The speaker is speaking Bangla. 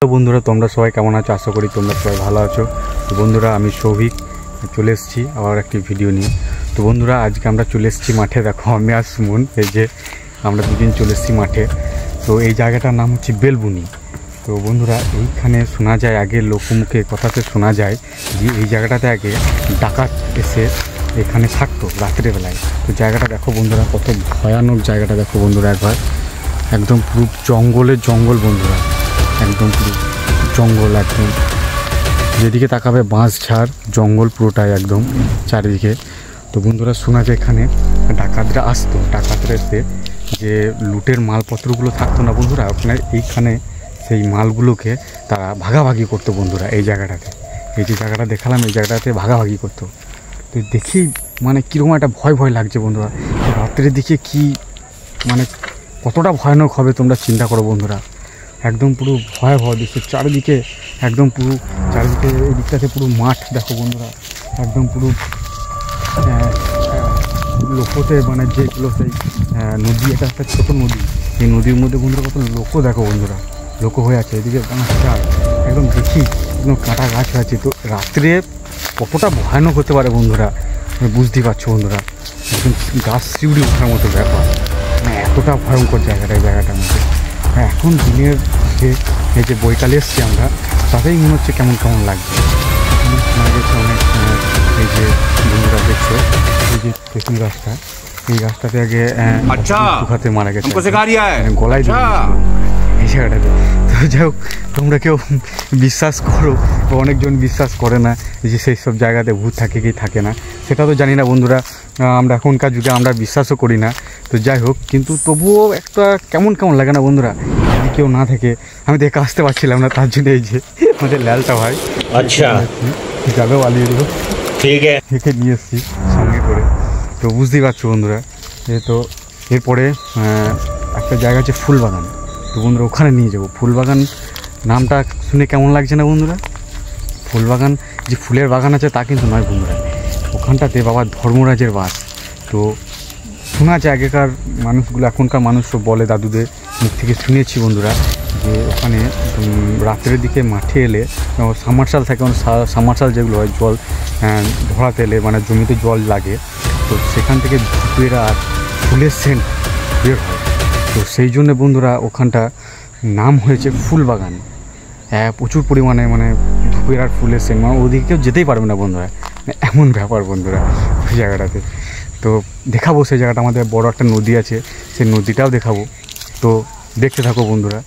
তো বন্ধুরা তোমরা সবাই কেমন আছো? আশা করি তোমরা সবাই ভালো আছো। তো বন্ধুরা আমি সৌভিক চলে এসেছি আবার একটি ভিডিও নিয়ে। তো বন্ধুরা আজকে আমরা চলে এসেছি মাঠে। দেখো আমি আর সুমন, এই যে আমরা দুদিন চলে এসেছি মাঠে। তো এই জায়গাটার নাম হচ্ছে বেলবুনি। তো বন্ধুরা এইখানে শোনা যায়, আগে লোকমুখে কথাতে শোনা যায় যে এই জায়গাটাতে আগে ডাকাত এসে এখানে থাকতো রাত্রেবেলায়। তো জায়গাটা দেখো বন্ধুরা, কত ভয়ানক জায়গাটা দেখো বন্ধুরা, একবার একদম পুরো জঙ্গলের জঙ্গল বন্ধুরা, একদম পুরো জঙ্গল, একদম যেদিকে তাকাবে বাঁশ ঝাড় জঙ্গল পুরোটাই একদম চারিদিকে। তো বন্ধুরা শোনা যায় এখানে ডাকাতরা আসতো, ডাকাতরা এসে যে লুটের মালপত্রগুলো থাকতো না বন্ধুরা, ওখানে এইখানে সেই মালগুলোকে তারা ভাগাভাগি করতো বন্ধুরা। এই জায়গাটাতে, এই যে জায়গাটা দেখালাম, এই জায়গাটাতে ভাগাভাগি করতো। তো দেখি মানে কীরকম একটা ভয় ভয় লাগছে বন্ধুরা। রাত্রের দিকে কি মানে কতটা ভয়ানক হবে তোমরা চিন্তা করো বন্ধুরা। একদম পুরো ভয়াবহ দৃশ্য, চারিদিকে একদম পুরো চারিদিকে, এই দিকটাতে পুরো মাঠ দেখো বন্ধুরা, একদম পুরো লোকতে মানে যেগুলো সেই নদী, এটা একটা ছোটো নদী, এই নদীর মধ্যে বন্ধুরা কত লোক দেখো বন্ধুরা, লোক হয়ে আছে এদিকে গাছটা একদম দেখি একদম কাঁটা গাছ আছে। তো রাত্রে কতটা ভয়ানক হতে পারে বন্ধুরা বুঝতেই পারছো বন্ধুরা, একদম গাছ শিউড়ি ওঠার মতো ব্যাপার, মানে এতটা ভয়ঙ্কর জায়গাটা, এই জায়গাটার মধ্যে। এখন দিনের যে এই যে বৈকালে এসছি আমরা, তাতেই মনে হচ্ছে কেমন কেমন লাগছে। অনেক এই যে বন্ধুরা দেখছো, এই যে তেঁতুল গাছটা, এই গাছটাতে আগে শুকাতে মারা গেছে, গলায় এই জায়গাটাতে। তো যাই হোক, তোমরা কেউ বিশ্বাস করো বা অনেকজন বিশ্বাস করে না যে সেই সব জায়গাতে ভূত থাকে কি থাকে না, সেটা তো জানি না বন্ধুরা। আমরা এখনকার যুগে আমরা বিশ্বাসও করি না। তো যাই হোক, কিন্তু তবুও একটা কেমন কেমন লাগে না বন্ধুরা, যদি কেউ না থাকে। আমি দেখে আসতে পারছিলাম না, তার জন্য এই যে আমাদের লালটা ভাই আচ্ছা যাবে আলিয়ে দেবো, ঠিক আছে, একে নিয়ে এসেছি সঙ্গে করে। তো বুঝতেই পারছো বন্ধুরা। তো এরপরে একটা জায়গা আছে ফুলবাগান। তো বন্ধুরা ওখানে নিয়ে যাবো। ফুলবাগান নামটা শুনে কেমন লাগছে না বন্ধুরা? ফুলবাগান যে ফুলের বাগান আছে তা কিন্তু নয় বন্ধুরা, ওখানটাতে বাবা ধর্মরাজের বাস। তো শোনা যায় আগেকার মানুষগুলো, এখনকার মানুষ সব বলে, দাদুদের মুখ থেকে শুনেছি বন্ধুরা, যে ওখানে রাত্রের দিকে মাঠে এলে সাবমার্শাল থাকে, সাবমার্শাল যেগুলো হয় জল ধরাতে এলে মানে জমিতে জল লাগে, তো সেখান থেকে ধূপের আর ফুলের সেন্ট বের হয়। তো সেই জন্য বন্ধুরা ওখানটা নাম হয়েছে ফুলবাগান। প্রচুর পরিমাণে মানে ধূপের আর ফুলের সেন্ট, মানে ওদিকে কেউ যেতেই পারবে না বন্ধুরা, এমন ব্যাপার বন্ধুরা ওই জায়গাটাতে। তো দেখাবো সেই জায়গাটা, আমাদের বড় একটা নদী আছে, সেই নদীটাও দেখাবো। তো দেখতে থাকো বন্ধুরা।